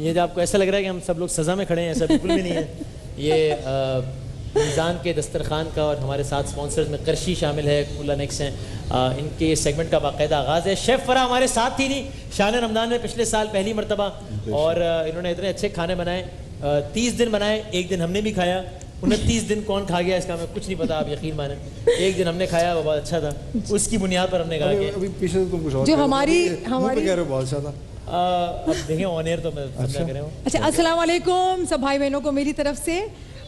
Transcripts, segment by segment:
ये जो आपको ऐसा लग रहा है कि हम सब लोग सज़ा में खड़े हैं, ऐसा बिल्कुल भी नहीं है। ये मीज़ान के दस्तरखान का और हमारे साथ स्पॉन्सर्स में करशी शामिल है, कूला नेक्स हैं, इनके ये सेगमेंट का बाकायदा आगाज़ है। शेफ़ फरा हमारे साथ थी नहीं शान रमज़ान में पिछले साल पहली मरतबा, और इन्होंने इतने अच्छे खाने बनाए, 30 दिन बनाए, एक दिन हमने भी खाया। 29 दिन कौन खा गया इसका हमें कुछ नहीं पता, आप यकीन माने। एक दिन हमने खाया, वो बहुत अच्छा था, उसकी बुनियाद पर हमने कहा कि अभी पीछे तुम कुछ और जो हमारी कह रहे हो बहुत अच्छा था। अब देखें ऑन एयर तो मैं समझा कर रहा हूँ। अच्छा, अस्सलाम वालेकुम सब भाई बहनों को मेरी तरफ से,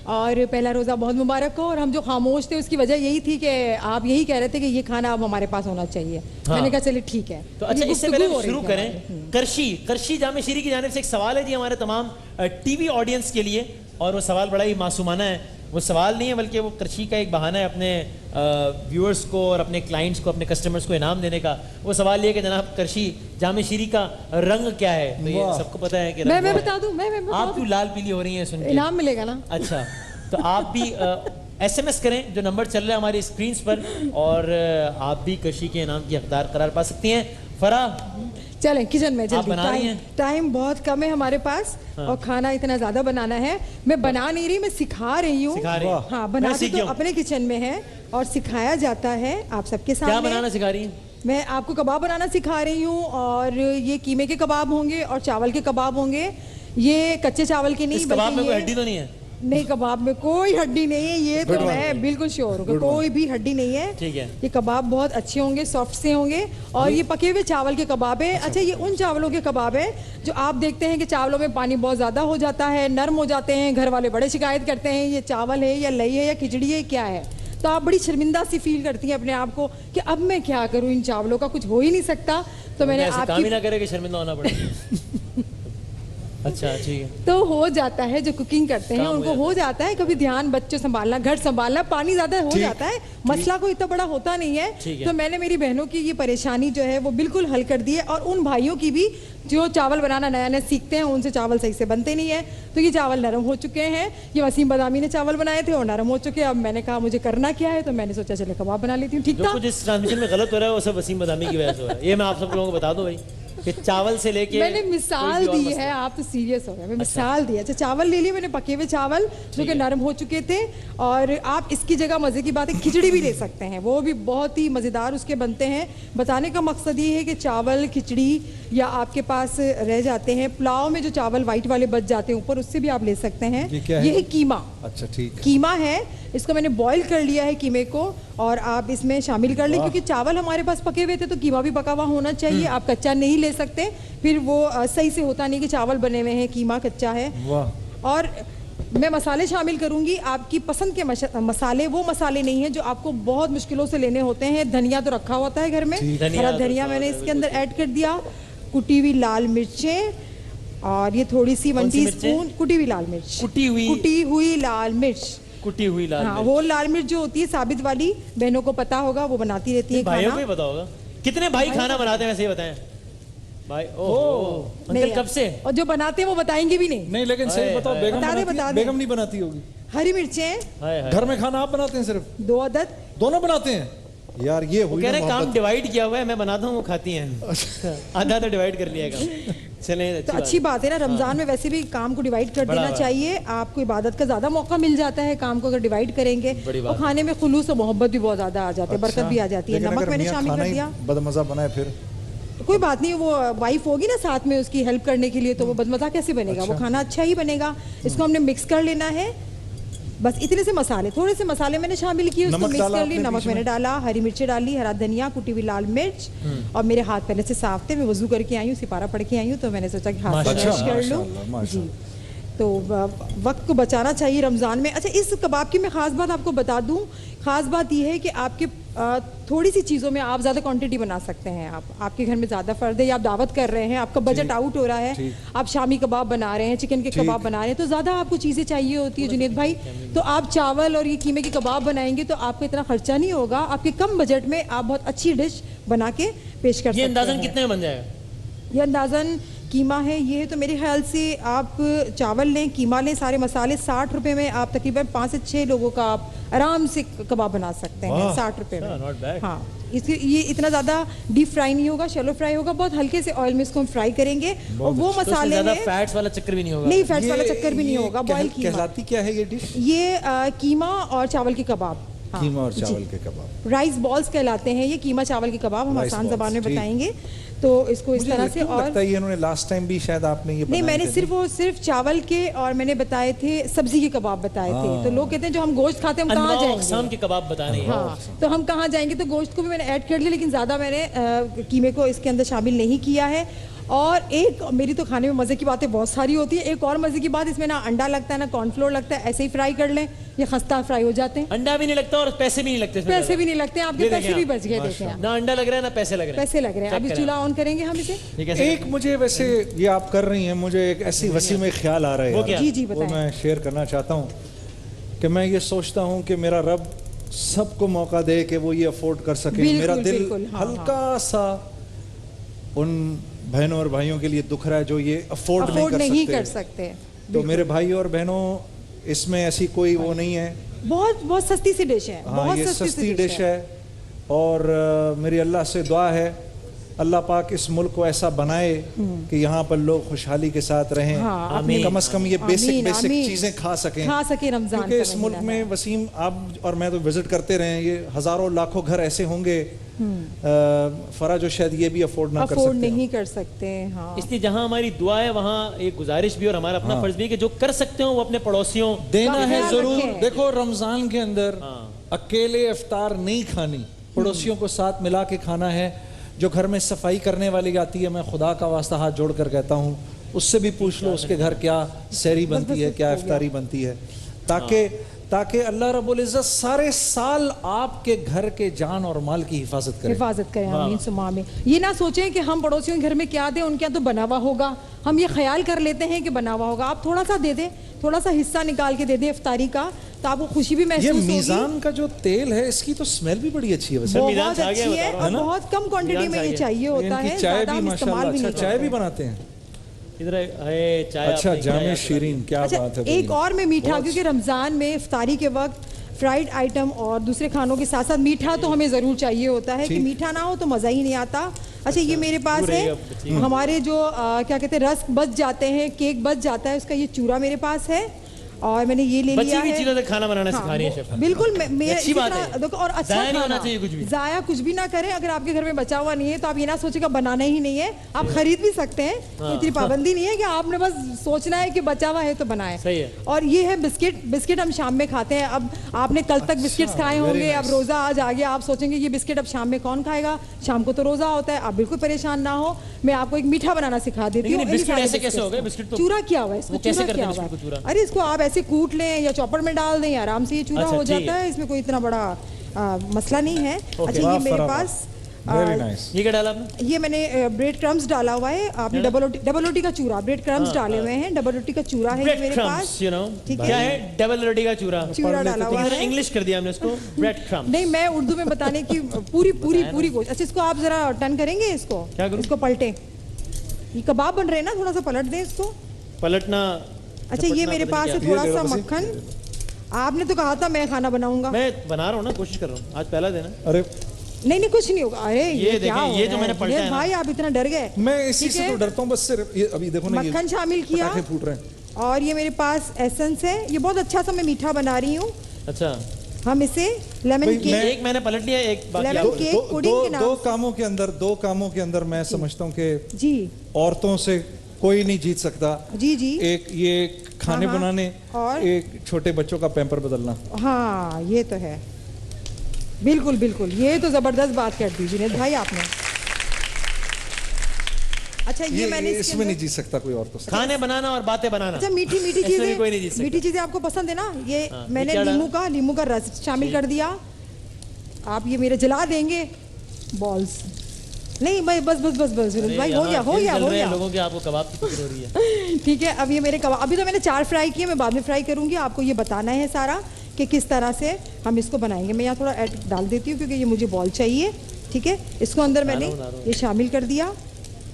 और पहला रोज़ा बहुत मुबारक हो। और हम जो खामोश थे उसकी वजह यही थी कि आप यही कह रहे थे कि ये खाना अब हमारे पास होना चाहिए। हाँ। मैंने कहा चलिए ठीक है। तो अच्छा, इससे पहले शुरू करें, करशी जामे शीरी की जानिब से एक सवाल है जी हमारे तमाम टीवी ऑडियंस के लिए, और वो सवाल बड़ा ही मासूमाना है। वो सवाल नहीं है बल्कि वो करशी का एक बहाना है अपने व्यूअर्स को और अपने क्लाइंट्स को, अपने कस्टमर्स को इनाम देने का। वो सवाल ये कि जनाब करशी जामे शीरी का रंग क्या है? तो ये सबको पता है कि मैं बता दूं, मैं आप क्यों लाल पीली हो रही हैं सुन के? इनाम मिलेगा ना। अच्छा, तो आप भी SMS करें जो नंबर चल रहा है हमारी स्क्रीन पर, और आप भी करशी के इनाम की हकदार करार पा सकती हैं। फरा चलें किचन में जल्दी, टाइम बहुत कम है हमारे पास। हाँ। और खाना इतना ज्यादा बनाना है। मैं बना नहीं रही, मैं सिखा रही हूँ। हाँ, बनाती तो अपने किचन में है और सिखाया जाता है आप सबके सामने। क्या बनाना सिखा रही हैं? मैं आपको कबाब बनाना सिखा रही हूँ, और ये कीमे के कबाब होंगे और चावल के कबाब होंगे। ये कच्चे चावल के नहीं, कबाब में कोई हड्डी तो नहीं है? नहीं, कबाब में कोई हड्डी नहीं है, ये तो मैं बिल्कुल श्योर हूँ, कोई भी हड्डी नहीं है। ठीक है। ये कबाब बहुत अच्छे होंगे, सॉफ्ट से होंगे, और ये पके हुए चावल के कबाब है। अच्छा, ये उन चावलों के कबाब है जो आप देखते हैं कि चावलों में पानी बहुत ज़्यादा हो जाता है, नरम हो जाते हैं, घर वाले बड़े शिकायत करते हैं ये चावल है या लई है या खिचड़ी है क्या है। तो आप बड़ी शर्मिंदा सी फील करती हैं अपने आप को कि अब मैं क्या करूँ, इन चावलों का कुछ हो ही नहीं सकता। तो मैंने काम ही ना करे कि शर्मिंदा होना पड़े। अच्छा, ठीक है। तो हो जाता है, जो कुकिंग करते हैं उनको हो जाता है, कभी ध्यान बच्चों संभालना, घर संभालना, पानी ज्यादा हो जाता है, मसला कोई इतना बड़ा होता नहीं है। तो मैंने मेरी बहनों की ये परेशानी जो है वो बिल्कुल हल कर दी है, और उन भाइयों की भी जो चावल बनाना नया नया सीखते हैं, उनसे चावल सही से बनते नहीं है। तो ये चावल नरम हो चुके हैं, ये वसीम बदामी ने चावल बनाए थे और नरम हो चुके हैं। अब मैंने कहा मुझे करना क्या है, तो मैंने सोचा चले कबाब बना लेती हूँ। ठीक था, कुछ इस ट्रांसमिशन में गलत हो रहा है वो सब वसीम बदामी की वजह से हो रहा है, ये मैं आप सब लोगों को बता दूं भाई कि चावल से लेके मैंने मिसाल दी है, आप तो सीरियस हो गए। मैं मिसाल दी। अच्छा, चावल ले लिए मैंने, पके हुए चावल जो कि नरम हो चुके थे, और आप इसकी जगह मज़े की बात है खिचड़ी भी ले सकते हैं, वो भी बहुत ही मज़ेदार उसके बनते हैं। बताने का मकसद ये है कि चावल खिचड़ी या आपके पास रह जाते हैं, पुलाव में जो चावल वाइट वाले बच जाते हैं ऊपर, उससे भी आप ले सकते हैं। ये है कीमा। अच्छा, ठीक। कीमा है, इसको मैंने बॉईल कर लिया है कीमे को, और आप इसमें शामिल कर लें, क्योंकि चावल हमारे पास पके हुए थे तो कीमा भी पका हुआ होना चाहिए। आप कच्चा नहीं ले सकते, फिर वो सही से होता नहीं कि चावल बने हुए हैं, कीमा कच्चा है। और मैं मसाले शामिल करूंगी, आपकी पसंद के मसाले, वो मसाले नहीं है जो आपको बहुत मुश्किलों से लेने होते हैं। धनिया तो रखा होता है घर में, हरा धनिया मैंने इसके अंदर ऐड कर दिया, कुटी हुई लाल मिर्चें, और ये थोड़ी सी 1 टीस्पून कुटी हुई लाल मिर्च, कुटी हुई लाल मिर्च, हाँ, वो लाल मिर्च जो होती है साबित वाली, बहनों को पता होगा, वो बनाती रहती है। भाइयों को ही पता होगा। कितने भाई खाना बनाते हैं वैसे ही बताएं भाई? अंकल कब से? और जो बनाते हैं वो बताएंगे भी नहीं। नहीं, लेकिन सही बताओ, बेगम नहीं बनाती होगी। हरी मिर्चें घर में खाना आप बनाते हैं? सिर्फ 2 अदद दोनों बनाते हैं यार। ये हुई कह रहे काम डिवाइड किया हुआ है, मैं बनाता हूँ वो खाती हैं। आधा तो डिवाइड कर लिया काम। चलें, तो अच्छी बात है ना, रमजान में वैसे भी काम को डिवाइड कर देना चाहिए। आपको इबादत का ज्यादा मौका मिल जाता है, काम को अगर डिवाइड करेंगे, और खाने में खुलूस और मोहब्बत भी बहुत ज्यादा आ जाती है, बरकत भी आ जाती है। नमक मैंने शामिल कर दिया, बदमजा बनाए फिर कोई बात नहीं, वो वाइफ होगी ना साथ में उसकी हेल्प करने के लिए, तो वो बदमजा कैसे बनेगा? वो खाना अच्छा ही बनेगा। इसको हमने मिक्स कर लेना है, बस इतने से मसाले, थोड़े से मसाले मैंने शामिल किए, उसको मिक्स कर ली। नमक मैंने डाला, हरी मिर्ची डाली, हरा धनिया, कुटी हुई लाल मिर्च, और मेरे हाथ पहले से साफ थे, मैं वजू करके आई हूँ, सिपारा पढ़ के आई हूँ, तो मैंने सोचा कि हाथ से वॉश कर लूँ जी। तो वक्त को बचाना चाहिए रमज़ान में। अच्छा, इस कबाब की मैं ख़ास बात आपको बता दूं, ख़ास बात यह है कि आपके थोड़ी सी चीज़ों में आप ज़्यादा क्वांटिटी बना सकते हैं। आपके घर में ज़्यादा फ़र्द है, या आप दावत कर रहे हैं, आपका बजट आउट हो रहा है, आप शामी कबाब बना रहे हैं, चिकन के कबाब बना रहे हैं, तो ज़्यादा आपको चीज़ें चाहिए होती है जुनेद भाई, तो आप चावल और ये कीमे के कबाब बनाएंगे तो आपको इतना खर्चा नहीं होगा, आपके कम बजट में आप बहुत अच्छी डिश बना के पेश कर सकते हैं। ये अंदाज़न कितने में बन जाएगा? ये अंदाज़न कीमा है ये है, तो मेरे ख्याल से आप चावल लें, कीमा लें, सारे मसाले, 60 रुपए में आप तकरीबन 5 से 6 लोगों का आप आराम से कबाब बना सकते हैं 60 रुपए में। Not bad. हाँ, ये इतना ज़्यादा डीप फ्राई नहीं होगा, शैलो फ्राई होगा, बहुत हल्के से ऑयल में इसको हम फ्राई करेंगे और वो मसाले में फैट्स वाला चक्कर भी नहीं होगा। नहीं, फैट्स वाला चक्कर भी नहीं होगा। बॉयल कीमा कहलाती क्या है ये डिश? ये कीमा और चावल के कबाब। हाँ, कीमा और चावल के कबाब, राइस बॉल्स कहलाते हैं ये, कीमा चावल के कबाब, हम आसान ज़बान में बताएंगे। तो इसको इस तरह से, और लगता है ये इन्होंने लास्ट टाइम भी शायद आपने ये नहीं, मैंने सिर्फ चावल के और मैंने बताए थे सब्जी के कबाब बताए थे। तो लोग कहते हैं जो हम गोश्त खाते हैं हम कहाँ जाएंगे, अक़साम के कबाब बता रही है। हाँ, तो हम कहाँ जाएंगे, तो गोश्त को भी मैंने ऐड कर लिया, लेकिन ज़्यादा मैंने कीमे को इसके अंदर शामिल नहीं किया है। और एक मेरी तो खाने में मज़े की बातें बहुत सारी होती है, एक और मज़े की बात, इसमें ना अंडा लगता है ना कॉर्नफ्लोर लगता है, ऐसे ही फ्राई कर लें, ये खस्ता फ्राई हो जाते हैं। अंडा भी नहीं लगता और पैसे भी नहीं लगते, पैसे भी नहीं लगते हैं, आपके पैसे भी बच गए। देखें आप, ना अंडा लग रहा है ना पैसे लग रहे हैं। पैसे लग रहे हैं। अभी चूल्हा ऑन करेंगे हम इसे। एक मुझे वैसे ये आप कर रही हैं, मुझे एक ऐसी वसी में ख्याल आ रहा है, वो क्या? जी जी वो बताएं। मैं शेयर करना चाहता हूँ कि मैं ये सोचता हूँ कि मेरा रब सबको मौका दे कि वो ये अफोर्ड कर सके। मेरा दिल बिल्कुल, हाँ, हल्का सा उन बहनों और भाइयों के लिए दुख रहा है जो ये अफोर्ड नहीं कर सकते। तो मेरे भाई और बहनों, इसमें ऐसी कोई वो नहीं है, बहुत सस्ती सी डिश है। हाँ, ये सस्ती डिश है। और मेरी अल्लाह से दुआ है अल्लाह पाक इस मुल्क को ऐसा बनाए कि यहाँ पर लोग खुशहाली के साथ रहें। हाँ, कम से कम ये बेसिक चीजें खा सकें रमजान। क्योंकि इस मुल्क में वसीम, आप और मैं तो विजिट करते रहे, ये हजारों लाखों घर ऐसे होंगे फरा जो शायद ये भी अफोर्ड नहीं कर सकते। हाँ। इसलिए जहाँ हमारी दुआ है वहाँ एक गुजारिश भी और हमारा अपना फर्ज भी है कि जो कर सकते हो वो अपने पड़ोसियों देना है जरूर। देखो रमजान के अंदर अकेले इफ्तार नहीं खानी, पड़ोसियों को साथ मिला के खाना है। जो घर में सफाई करने वाली आती है, मैं खुदा का वास्ता हाथ जोड़ कर कहता हूँ उससे भी पूछ लो उसके घर क्या सहरी बनती है, क्या इफ्तारी बनती है, ताकि अल्लाह रब्बुल इज्जत सारे साल आपके घर के जान और माल की हिफाजत करें। आमीन सुम्मा आमीन। ये ना सोचें कि हम पड़ोसियों के घर में क्या दें, उनके यहाँ तो बना हुआ होगा, हम ये ख्याल कर लेते हैं कि बना हुआ होगा। आप थोड़ा सा दे दें, थोड़ा सा हिस्सा निकाल के दे दें इफ्तारी का, तो आपको खुशी भी महसूस होगी। ये मीज़ान का जो तेल है इसकी तो स्मेल भी बड़ी अच्छी है, वैसे बहुत अच्छी है और बहुत कम क्वांटिटी में ये चाहिए होता है, चाय भी माशाल्लाह, चाय भी बनाते हैं इधर। चाय अच्छा, जामे शीरीन, क्या बात है। एक और में मीठा, क्योंकि रमजान में इफ्तारी के वक्त फ्राइड आइटम और दूसरे खानों के साथ साथ मीठा तो हमें ज़रूर चाहिए होता है, कि मीठा ना हो तो मज़ा ही नहीं आता। अच्छा, ये मेरे पास है हमारे जो क्या कहते हैं रस्क बच जाते हैं, केक बच जाता है, उसका ये चूरा मेरे पास है और मैंने ये ले लिया है। चीज़ों से खाना बनाना सिखा रही है शेफ। बिल्कुल, अच्छी बात है। देखो, और अच्छा नहीं होना चाहिए कुछ भी, ज़ाया कुछ भी ना करें। अगर आपके घर में बचा हुआ नहीं है तो आप ये ना सोचेगा बनाना ही नहीं है, आप खरीद भी सकते हैं। इतनी पाबंदी नहीं है कि आपने बस सोचना है कि बचा हुआ है तो बनाए। सही है। और ये है बिस्किट हम शाम में खाते हैं। अब आपने कल तक बिस्किट्स खाए होंगे, अब रोज़ा आज आ गया, आप सोचेंगे ये बिस्किट अब शाम में कौन खाएगा, शाम को तो रोज़ा होता है। आप बिल्कुल परेशान ना हो, मैं आपको एक मीठा बनाना सिखा देती हूँ। चूरा क्या हुआ है इसको, अरे इसको आप ऐसे कूट लें या चॉपर में डाल दें, आराम से ये चूरा हो जाता है, इसमें कोई इतना बड़ा मसला नहीं है। अच्छा, ये मेरे पास ये क्या डाला आपने? ये मैंने ब्रेड क्रम्स डाला हुआ है। आपने डबल रोटी का चूरा, ब्रेड क्रम्स डाले हुए हैं, डबल रोटी का चूरा है ये मेरे पास। ठीक है, क्या है? डबल रोटी का चूरा डाला हुआ है। इंग्लिश कर दिया हमने इसको, ब्रेड क्रम्स। नहीं, मैं उर्दू में बताने की पूरी कोशिश। अच्छा, इसको आप जरा टर्न करेंगे, इसको पलटे। ये कबाब बन रहे हैं ना, थोड़ा सा पलट दें इसको, पलटना। अच्छा, ये मेरे पास है थोड़ा सा मक्खन। आपने तो कहा था मैं खाना बनाऊंगा, मैं बना रहा हूँ ना, कोशिश कर रहा हूँ, आज पहला दिन है। अरे नहीं कुछ नहीं होगा। अरे ये क्या हो, ये जो मैंने पलटा है भाई, आप इतना डर गए। मैं इसी से तो डरता हूँ बस, सिर्फ ये अभी देखो ना, मक्खन शामिल किया फूट रहे हैं। और ये मेरे पास एसेंस है, ये बहुत अच्छा सा मैं मीठा बना रही हूँ। अच्छा, हम इसे लेमन केक, एक मैंने पलट लिया, एक बाकी लेमन केक पुडिंग के नाम। दो कामों के अंदर मैं समझता हूँ कि जी औरतों से कोई नहीं जीत सकता। जी जी, एक ये खाने बनाने और एक छोटे बच्चों का पैम्पर बदलना। हाँ, ये तो है, बिल्कुल बिल्कुल, ये तो जबरदस्त बात कर दी जुनैद भाई आपने। अच्छा, ये मैंने इसमें नहीं जीत सकता कोई और तो, खाने बनाना और बातें बनाना। अच्छा, मीठी चीजें आपको पसंद है ना, ये मैंने नींबू का रस शामिल कर दिया। आप ये मेरे जला देंगे बॉल्स। नहीं भाई, बस भाई, हो गया। लोगों के आपको कबाब की फिक्र हो रही है। ठीक है, अब ये मेरे कबाब, अभी तो मैंने 4 फ्राई किए, मैं बाद में फ्राई करूंगी। आपको ये बताना है सारा कि किस तरह से हम इसको बनाएंगे। मैं यहाँ थोड़ा ऐड डाल देती हूँ क्योंकि ये मुझे बॉल चाहिए। ठीक है, इसको अंदर मैंने ये शामिल कर दिया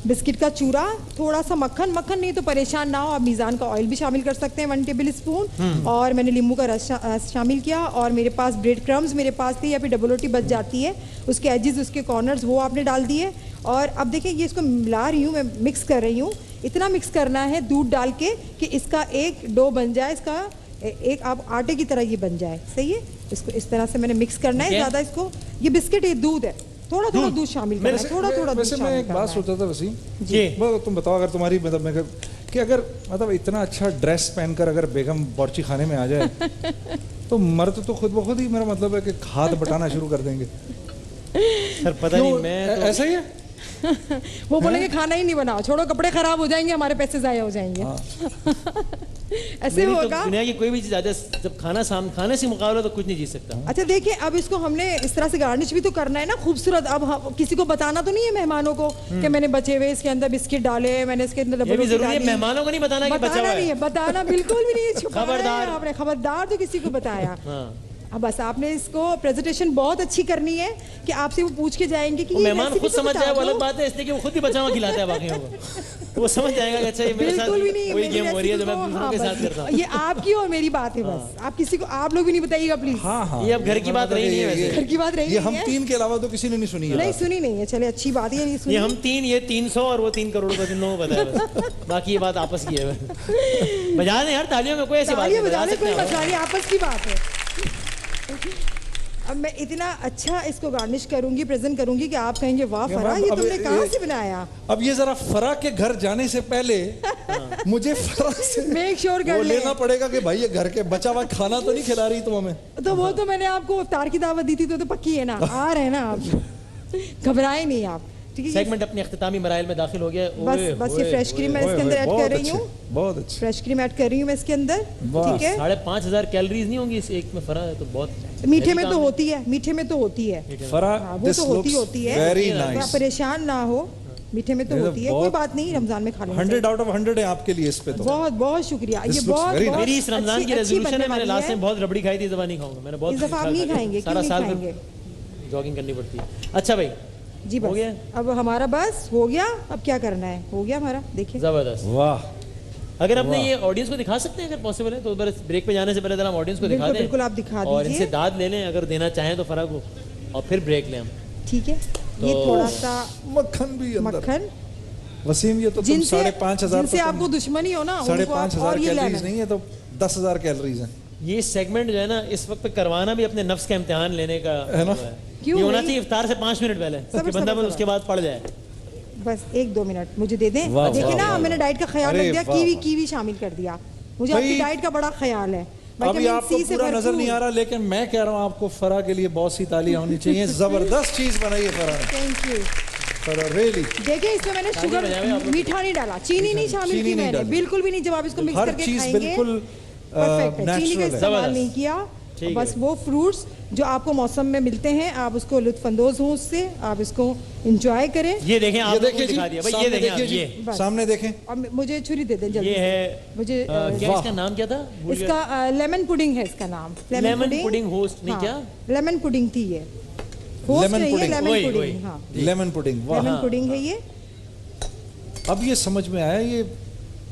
बिस्किट का चूरा, थोड़ा सा मक्खन, मक्खन नहीं तो परेशान ना हो आप मीज़ान का ऑयल भी शामिल कर सकते हैं 1 टेबल स्पून, और मैंने नींबू का रस शामिल किया, और मेरे पास ब्रेड क्रम्स मेरे पास थी, या फिर डबल रोटी बच जाती है, उसके एजेस उसके कॉर्नर्स वो आपने डाल दिए। और अब देखिए ये इसको मिला रही हूँ मैं, मिक्स कर रही हूँ, इतना मिक्स करना है दूध डाल के कि इसका एक डो बन जाए, इसका एक आप आटे की तरह ये बन जाए। सही है, इसको इस तरह से मैंने मिक्स करना है। ज़्यादा इसको, ये बिस्किट ये दूध है, थोड़ा थोड़ा दूध शामिल करना है, थोड़ा थोड़ा दूध वैसे मैं एक बात सोचा था वसीम जी, तुम बताओ अगर तुम्हारी मतलब मैं कि अगर मतलब इतना अच्छा ड्रेस पहनकर अगर बेगम बावर्ची खाने में आ जाए तो मर्द तो खुद ब खुद ही, मेरा मतलब है कि हाथ बटाना शुरू कर देंगे। सर पता नहीं, मैं तो ऐसा ही है वो बोलेंगे खाना ही नहीं बनाओ, छोड़ो कपड़े खराब हो जाएंगे, हमारे पैसे जाया हो जाएंगे। ऐसे मेरी तो होगा। दुनिया की कोई भी चीज ज्यादा जब खाने से मुकाबला तो कुछ नहीं जीत सकता। अच्छा देखिए, अब इसको हमने इस तरह से गार्निश भी तो करना है ना खूबसूरत। अब किसी को बताना तो नहीं है मेहमानों को कि मैंने बचे हुए इसके अंदर बिस्किट डाले, मैंने इसके अंदर ये भी जरूरी है, मेहमानों को नहीं बताना कि बचा हुआ नहीं है, बताना बिल्कुल भी नहीं, छुपाना है खबरदार। आपने, खबरदार तो किसी को बताया। अब बस आपने इसको प्रेजेंटेशन बहुत अच्छी करनी है कि आपसे वो पूछ के जाएंगे कि वो ये मेहमान रेसिपी खुद तो समझ बता जाए वो दो। अलग बात है, इसलिए कि वो खुद ही बचा हुआ खिलाता है बाकियों को, वो समझ जाएगा कि अच्छा ये मेरे साथ बिल्कुल भी नहीं, वही मेरी गेम हो रही है जो मैं रेसिपी दूसरों के तो, साथ हाँ, करता बस, हूँ। ये आपकी और मेरी बात है बस, आप किसी को, आप लोग भी नहीं बताइएगा प्लीज। हाँ हाँ, ये अब घर की बात रही नहीं है वैसे। घर की बात रही ये नहीं हम है। 3 के अलावा तो किसी ने नहीं सुनी है। नहीं सुनी नहीं है, चले अच्छी बात है, ये नहीं सुनी। ये हम 3, ये 300 और वो 3 करोड़ का, 3 लोगों को पता है बस, बाकी ये बात आपस की है। बजा दें यार तालियों में, कोई ऐसी बात नहीं, बजा सकते कोई हैं। मसला नहीं, आपस की बात है। अब मैं इतना अच्छा इसको गार्निश करूंगी, प्रेजेंट करूंगी कि आप कहेंगे वाह फरा, ये तुमने कहाँ से बनाया। अब ये जरा फरा के घर जाने से पहले मुझे फरा से मेक श्योर कर वो ले। लेना पड़ेगा कि भाई ये घर के बचा हुआ खाना तो नहीं खिला रही तुम हमें। तो वो तो मैंने आपको इफ्तार की दावत दी थी, तो पक्की है ना, आ रहे हैं ना आप, घबराए नहीं आप। ठीक है, सेगमेंट अपने इख्तितामी मराइल में दाखिल हो गया। बस ये फ्रेश क्रीम मैं इसके अंदर ऐड कर रही हूँ, बहुत अच्छे। फ्रेश क्रीम ऐड कर रही हूँ मैं इसके अंदर। ठीक है, 5,500 कैलोरीज नहीं होंगी इस एक में, फरा है तो बहुत मीठे में तो होती है, मीठे में तो होती है, फरा हाँ, वो तो होती है, वेरी आप नाइस। परेशान ना हो, मीठे में तो होती है, कोई बात नहीं, रमजान में खा लेंगे। 100 आउट ऑफ 100 है आपके लिए इस पे तो। बहुत बहुत शुक्रिया। This ये looks बहुत very बहुत मेरी इस रमजान की अच्छी रेजोल्यूशन है, बनने मैंने वाली लास्ट है। टाइम बहुत रबड़ी खाई थी, इस दफा नहीं खाऊंगा, मैंने बहुत इस दफा आप नहीं खाएंगे, क्यों सारा नहीं साल खाएंगे? जॉगिंग करनी पड़ती है। अच्छा भाई जी हो बस गया? अब हमारा बस हो गया, अब क्या करना है, हो गया हमारा, देखिए जबरदस्त। वाह, अगर अपने ये ऑडियंस को दिखा सकते हैं अगर पॉसिबल है तो, बस ब्रेक पे जाने से पहले जरा हम ऑडियंस को दिखा बिल्कुल दें, बिल्कुल आप दिखा और इनसे दीजिए। दाद ले लें अगर देना चाहें तो फरा को, और फिर ब्रेक लें हम। ठीक है, ये थोड़ा सा मक्खन भी अंदर। मक्खन, वसीम ये तो तुम जिनसे 5,500 जिनसे आपको दुश्मनी हो ना, उनको आप 5,500 और ये कैलोरीज लेमन। नहीं है तो 10,000 कैलोरीज हैं। ये सेगमेंट जो है ना इस वक्त करवाना भी अपने नफ्स का इम्तिहान लेने का है ना? वो है। क्यों ये होना भाई? चाहिए इफ्तार से 5 मिनट पहले, सबर, कि बंदा सबर, बस उसके बाद पड़ जाए। बस 1-2 मिनट मुझे दे दें। वाह, देखिए वाह, ना वाह, मैंने डाइट का ख्याल अरे रख दिया, वाह, कीवी वाह। कीवी शामिल कर दिया, मुझे भाई, आपकी डाइट का बड़ा ख्याल है। अभी विटामिन आपको सी से पूरा नजर नहीं आ भरपूर। रहा, लेकिन मैं कह रहा हूँ आपको फरा के लिए बहुत सी तालियां होनी चाहिए। जबरदस्त चीज बनाई है फरा ने, थैंक यू। फरा रियली। देखिए इसमें मैंने ताली शुगर बजावे आप लोग। मीठा नहीं डाला, चीनी नहीं शामिल चीनी की नहीं मैंने, डाली। बिल्कुल भी नहीं। जब आप इसको मिक्स हर करके चीज खाएंगे बिल्कुल परफेक्ट है, चीनी का नेचुरल है। इस्तेमाल जबरदस्त। नहीं किया। ठीक बस है। वो फ्रूट्स जो आपको मौसम में मिलते हैं, आप उसको लुत्फानंदोज हो उससे, आप इसको एंजॉय करें। ये देखें आप ये लोगों को देखिए जी, दिखा दिया भाई, ये सामने देखें आप, देखिए जी, ये बस। सामने देखें। और मुझे छुरी दे दें जल्दी ये से। है मुझे क्या वाह। इसका नाम क्या था? भूल गया। इसका लेमन पुडिंग है, इसका नाम लेमन पुडिंग होस्ट नहीं क्या? लेमन पुडिंग थी ये, होस्ट लेमन नहीं है, पुडिंग, लेमन वही, पुडिंग। वही। हाँ, लेमन पुडिंग, वाह। लेमन पुडिंग है ये। अब ये समझ में आया, ये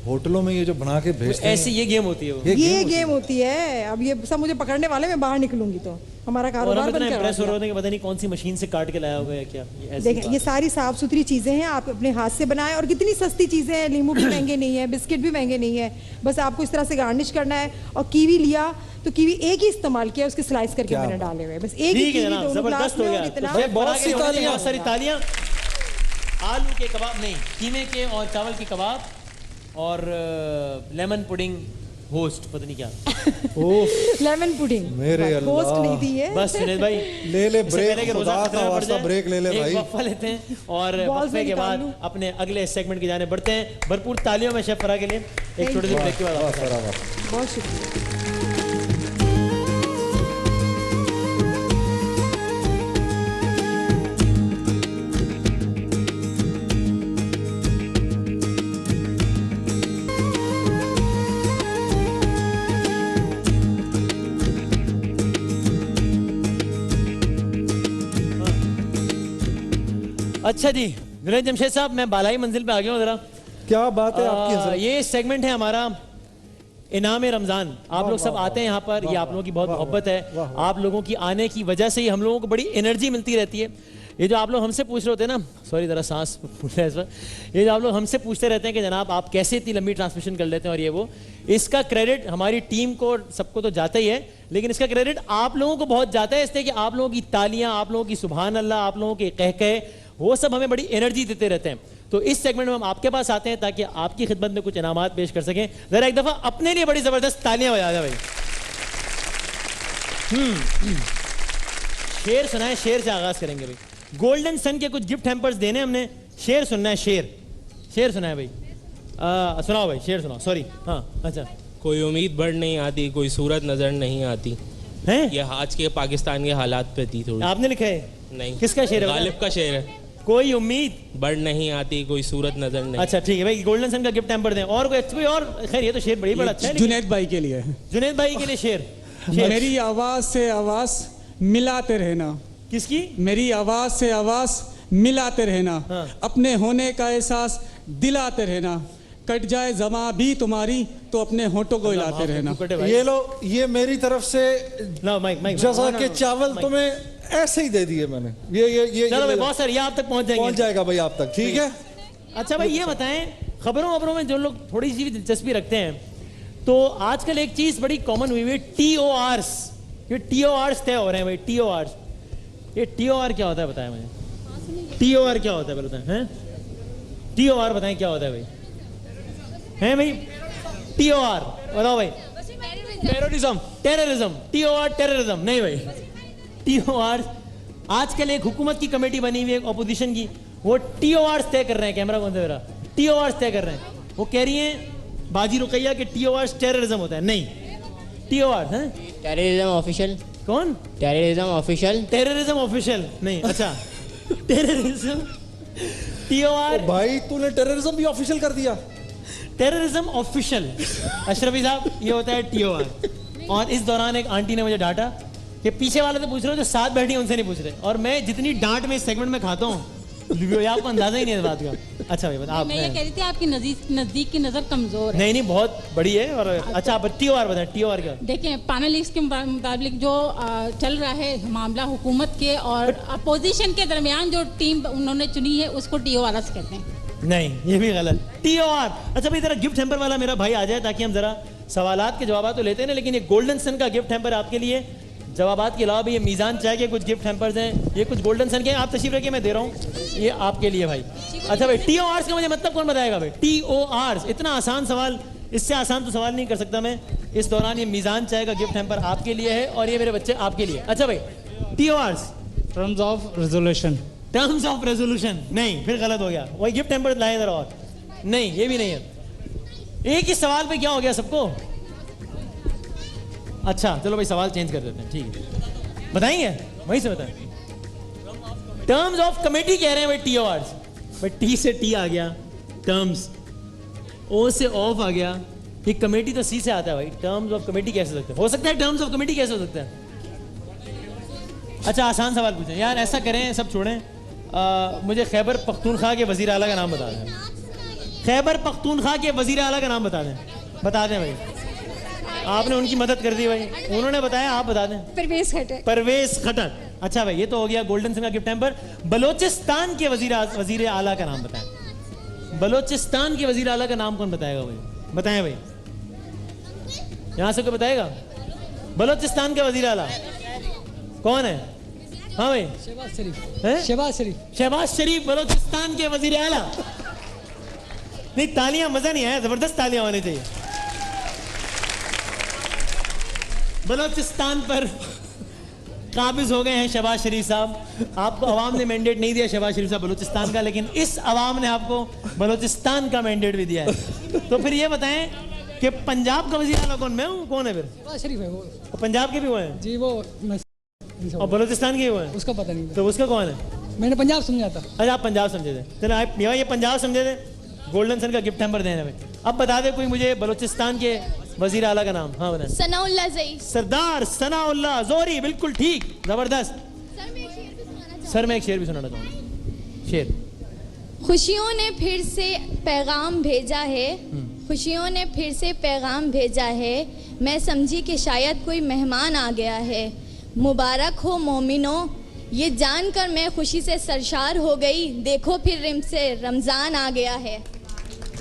होटलों में ये जो बना के भेजते हैं, ऐसी ये गेम होती है वो। ये गेम होती है। अब ये सब मुझे पकड़ने वाले, मैं बाहर निकलूंगी तो हमारा और कारोबार हम इतना बंद करवा इम्प्रेस हो दिया। रहे हैं कि पता नहीं कौन सी मशीन से काट के लाया होगा या क्या। ये ऐसी देखें बात ये सारी साफ सुथरी चीज़ें हैं, आप अपने हाथ से बनाएं, और कितनी सस्ती चीज़ें हैं, नींबू भी महंगे नहीं है, बिस्किट भी महंगे नहीं है। बस आपको इस तरह से गार्निश करना है। और कीवी लिया तो कीवी एक ही इस्तेमाल किया, उसके स्लाइस करके क्या मैंने बात। डाले हुए, बस एक ही ठीक है कीवी जनाब, दोनों ग्लास जबरदस्त हो में, गया। और तो इतना शेफ बहुत बना सी के होने तालियां। बहुत सारी तालियां। आलू के कबाब नहीं, कीमे के और चावल के कबाब और लेमन पुडिंग होस्ट, पता नहीं क्या। ओह लेमन पुडिंग। मेरे होस्ट अल्लाह। नहीं थी ये। बस जुनैद भाई ले ले इससे ब्रेक, पहले कि रोजा खुदा खतरे का में पड़ वास्ता जाए, ब्रेक ले ले एक भाई। वक्फा लेते हैं और बॉल वक्फे से के बाद निकाल लूं। अपने अगले सेगमेंट की जाने बढ़ते हैं। भरपूर तालियों में शेफ फरा के लिए। एक छोटे से ब्रेक के बाद वाह, वापस आते हैं। फरा, वाह। बहुत शुक्रिया। अच्छा जी, जुनैद जमशेद साहब, मैं बालाई मंजिल पे आ गया हूँ जरा। क्या बात है आपकी हज़रत। ये सेगमेंट है हमारा इनाम रमज़ान। आप लोग सब आते हैं यहाँ पर, ये आप लोगों की बहुत मोहब्बत है। आप लोगों की आने की वजह से ही हम लोगों को बड़ी एनर्जी मिलती रहती है। ये जो आप लोग हमसे पूछ रहे होते हैं ना, सॉरी ज़रा सांस फूल रहा है इस वक्त, ये जो आप लोग हमसे पूछते रहते हैं कि जनाब आप कैसे इतनी लंबी ट्रांसमिशन कर लेते हैं और ये वो, इसका क्रेडिट हमारी टीम को सबको तो जाता ही है, लेकिन इसका क्रेडिट आप लोगों को बहुत जाता है, इसलिए कि आप लोगों की तालियां, आप लोगों की सुभान अल्लाह, आप लोगों के कहकहे, वो सब हमें बड़ी एनर्जी देते रहते हैं। तो इस सेगमेंट में हम आपके पास आते हैं ताकि आपकी खिदमत में कुछ इनामात पेश कर सकें। जरा एक दफा अपने लिए बड़ी जबरदस्त तालियां बजा दें भाई। शेर सुनाए, शेर से आगाज करेंगे भाई। गोल्डन सन के कुछ गिफ्ट हैम्पर्स देने हमने, शेर सुनना है, शेर सुना है भाई। सुनाओ भाई, शेर सुनाओ। सॉरी, हाँ अच्छा। कोई उम्मीद बढ़ नहीं आती, कोई सूरत नजर नहीं आती है। ये आज के पाकिस्तान के हालात पे थी थोड़ी। आपने लिखा है? नहीं। किसका शेर है? गालिब का शेर है। कोई उम्मीद बढ़ नहीं आती, कोई सूरत नजर नहीं। अच्छा ठीक है भाई, गोल्डन सन का गिफ्ट हैम्पर दें। और कोई और? खैर ये तो शेर बड़ी बड़ा अच्छा है। जुनैद भाई के लिए, जुनैद भाई के लिए शेर। मेरी आवाज से आवाज मिलाते रहना। किसकी? मेरी आवाज से आवाज मिलाते रहना। हाँ। अपने होने का एहसास दिलाते रहना। कट जाए जमा भी तुम्हारी तो अपने होठों को हिलाते रहना। ये लो, ये मेरी तरफ से जज़ा के चावल तुम्हें ऐसे ही दे दिए मैंने। ये चलो भाई, बहुत सारे, ये आप तक पहुंच जाएगा भाई आप तक, ठीक है। अच्छा भाई ये बताएं, खबरों में जो लोग थोड़ी सी भी दिलचस्पी रखते हैं, तो आजकल एक चीज बड़ी कॉमन हुई है, TORs। ये TORs तय हो रहे हैं भाई, TORs। ये TOR क्या होता है बताएं मुझे। TOR क्या होता है बताएं? हैं TOR बताएं क्या होता है भाई? हैं भाई TOR बताओ भाई। टेररिज्म। TOR टेररिज्म नहीं भाई। TOR आजकल एक हुकूमत की कमेटी बनी हुई है ऑपोजिशन की, वो TORs तय कर रहे हैं। कैमरा कौन से मेरा? TORs तय कर रहे हैं। वो कह रही हैं बाजी रुकैया कि TORs टेररिज्म होता है। नहीं, TORs हैं टेररिज्म ऑफिशियल। कौन? टेररिज्म ऑफिशियल नहीं। अच्छा टेररिज्म TOR। भाई तूने टेररिज्म भी ऑफिशियल कर दिया। टेररिज्म ऑफिशियल अशरफी साहब, ये होता है TOR। और इस दौरान एक आंटी ने मुझे डांटा कि पीछे वाले तो पूछ रहे हो, जो साथ बैठी हैं उनसे नहीं पूछ रहे। और मैं जितनी डांट में इस सेगमेंट में खाता हूँ, आपको अंदाजा ही नहीं है इस बात का। अच्छा भाई बता। मैं ये कह रही थी आपकी नजदीक की नजर कमजोर है। नहीं बहुत बड़ी है। और अच्छा आप TOR बताएं, TOR क्या? देखिए पैनलिस्ट के मुताबिक जो चल रहा है मामला हुकूमत के और अपोजिशन के दरमियान, जो टीम उन्होंने चुनी है उसको TORs कहते हैं। नहीं, ये भी गलत। TOR। अच्छा भाई जरा गिफ्ट हैम्पर वाला मेरा भाई आ जाए ताकि हम जरा सवालात के जवाब तो लेते हैं ना, लेकिन ये गोल्डन सन का गिफ्ट हैम्पर आपके लिए। जवाबात के अलावा भी ये मीज़ान चाय के कुछ गिफ्ट हैम्पर्स हैं, ये कुछ गोल्डन सन के हैं। आप तशरीफ रखिए, मैं दे रहा हूँ ये आपके लिए भाई। अच्छा भाई TORs का मुझे मतलब कौन बताएगा भाई? TORs इतना आसान सवाल, इससे आसान तो सवाल नहीं कर सकता मैं। इस दौरान ये मीज़ान चाय का गिफ्ट हैम्पर आपके लिए है और ये मेरे बच्चे आपके लिए। अच्छा भाई TORs terms of resolution. Terms of resolution नहीं, फिर गलत हो गया। वही गिफ्ट हैम्पर लाए जरा। और नहीं, ये भी नहीं है। एक ही सवाल पे क्या हो गया सबको? अच्छा चलो भाई सवाल चेंज कर देते हैं, ठीक है। बताएंगे वहीं से बताएं। टर्म्स ऑफ कमेटी कह रहे हैं भाई TORs। भाई T से T आ गया, टर्म्स। O से ऑफ आ गया, ये कमेटी तो C से आता है भाई। टर्म्स ऑफ कमेटी कैसे हो सकता है? टर्म्स ऑफ कमेटी कैसे हो सकता है? अच्छा आसान सवाल पूछें यार, ऐसा करें सब छोड़ें, मुझे खैबर पख्तूनख्वा के वजीर आला का नाम बता दें। खैबर पख्तूनख्वा के वजीर आला का नाम बता दें। बता दें भाई, आपने उनकी मदद कर दी भाई, उन्होंने बताया, आप बता दें। परवेज खट्टर। अच्छा भाई ये तो हो गया गोल्डन सन का गिफ्ट हैम्पर। बलोचिस्तान के वजीर आला का नाम बताएं। बलोचिस्तान के वजीर आला का नाम कौन बताएगा भाई? बताएं भाई, यहां से कोई बताएगा? बलोचिस्तान के वजीर आला कौन है? हाँ भाई शहबाज शरीफ। शहबाज शरीफ बलोचिस्तान के वजीर आला। नहीं तालियां, मजा नहीं आया, जबरदस्त तालियां होनी चाहिए। बलोचिस्तान पर काबिज हो गए हैं शहबाज शरीफ साहब। आपको अवाम ने मैंडेट नहीं दिया शहबाज शरीफ साहब बलोचिस्तान का, लेकिन इस अवाम ने आपको बलोचिस्तान का मैंडेट भी दिया है। तो फिर ये बताएं कि पंजाब का वजीर आला कौन? मैं हूँ। कौन है फिर? शहबाज शरीफ है वो। पंजाब के भी वो हैं जी, वो और बलोचिस्तान के वो हैं, उसका पता नहीं। तो उसका कौन है? मैंने पंजाब समझा था। अच्छा आप पंजाब समझे थे। चलो आप ये पंजाब समझे थे। गोल्डन सन का गिफ्ट हैम्पर देने में। अब बता दे कोई मुझे बलोचिस्तान के वजीर आला का नाम। हाँ बताएं। सनाउल्लाह ज़ई। सरदार सनाउल्लाह ज़ोहरी, बिल्कुल ठीक, जबरदस्त। सर मैं एक शेर भी सुनाना चाहूँगा। शेर खुशियों ने फिर से पैगाम भेजा है, खुशियों ने फिर से पैगाम भेजा है, मैं समझी कि शायद कोई मेहमान आ गया है। मुबारक हो मोमिनो, ये जानकर मैं खुशी से सरशार हो गई, देखो फिर रिम से रमज़ान आ गया है।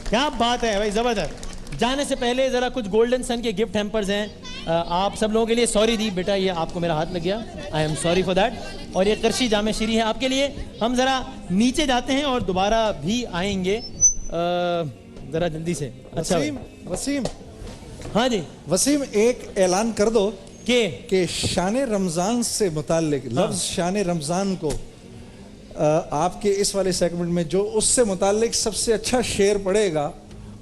क्या बात है भाई, ज़बरदस्त। जाने से पहले ज़रा कुछ गोल्डन सन के गिफ्ट हैम्पर्स हैं, आप सब लोगों के लिए। सॉरी दी बेटा, ये आपको मेरा हाथ लग गया, I am sorry for that. और ये करशी जामे शीरी है आपके लिए। हम ज़रा नीचे जाते हैं और दोबारा भी आएंगे ज़रा जल्दी से। अच्छा वसीम, हाँ जी वसीम, एक ऐलान कर दो कि शान रमज़ान से मुताल्लिक लफ्ज़ शान रमज़ान को आपके इस वाले सेगमेंट में जो उससे मुताल्लिक सबसे अच्छा शेर पड़ेगा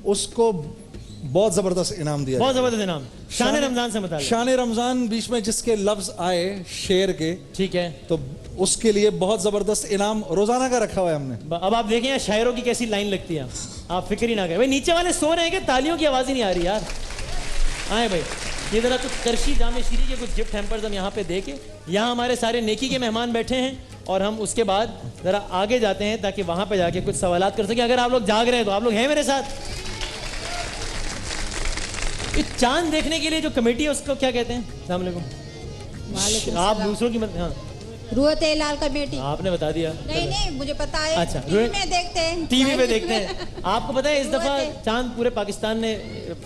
उसको बहुत ज़बरदस्त इनाम दिया। बहुत ज़बरदस्त इनाम शान रमज़ान से मुताल्लिक। शान रमज़ान बीच में जिसके लफ्ज़ आए शेर के, ठीक है, तो उसके लिए बहुत ज़बरदस्त इनाम रोज़ाना का रखा हुआ है हमने। अब आप देखें शायरों की कैसी लाइन लगती है, आप फिक्र ही ना करें। भाई नीचे वाले सो रहे हैं कि तालियों की आवाज़ ही नहीं आ रही यार। आए भाई, ये ज़रा कुछ करशी जामे शीरी के कुछ गिफ्ट हैम्पर्स हम यहाँ पे दे के, यहाँ हमारे सारे नेकी के मेहमान बैठे हैं और हम उसके बाद ज़रा आगे जाते हैं ताकि वहाँ पे जाके कुछ सवालात कर सकें। अगर आप लोग जाग रहे हैं तो आप लोग हैं मेरे साथ। इस चांद देखने के लिए जो कमेटी है उसको क्या कहते हैं? अस्सलाम वालेकुम। आप दूसरों की मत, हाँ रुयत हिलाल कमेटी। आपने बता दिया। नहीं मुझे पता है। अच्छा, टीवी में देखते हैं। टीवी में देखते हैं। आपको पता है इस दफा चांद पूरे पाकिस्तान ने